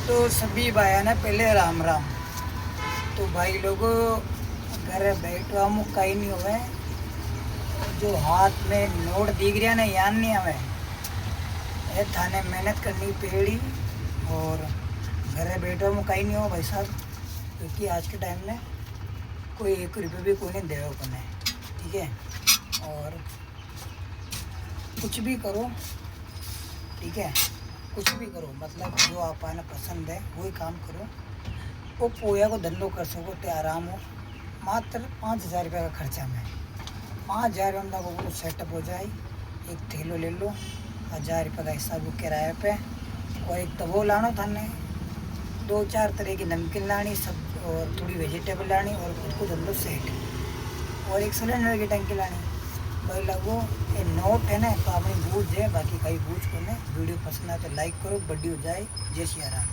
तो सभी भाइयों ने पहले राम राम। तो भाई लोगों घर बैठो हम कहीं नहीं हुए, जो हाथ में नोट दिख रहा ना यान नहीं हमें ये थाने मेहनत करनी पड़ी। और घर बैठो हम कहीं नहीं हो भाई साहब, क्योंकि आज के टाइम में कोई 1 रुपये भी कोई नहीं देगा अपने, ठीक है। और कुछ भी करो, ठीक है, कुछ भी करो, मतलब जो आपने पसंद है वही काम करो। वो पोया को धंधो कर सको तो आराम हो। मात्र 5,000 रुपये का खर्चा में 5,000 रुपये में वो सेटअप हो जाए। एक थैलो ले लो, 1,000 रुपये का हिसाब वो किराए पे, और एक तवो लानो थाने, 2-4 तरह की नमकीन लानी सब, और थोड़ी वेजिटेबल लानी, और खुद को धंधो सेट, और एक सिलेंडर की टंकी लानी। भाई लगो ये नोट है ना तो अपनी बूझ है, बाकी कहीं बूझ को नहीं। वीडियो पसंद आए तो लाइक करो, बड़ी हो जाए। जय श्री राम।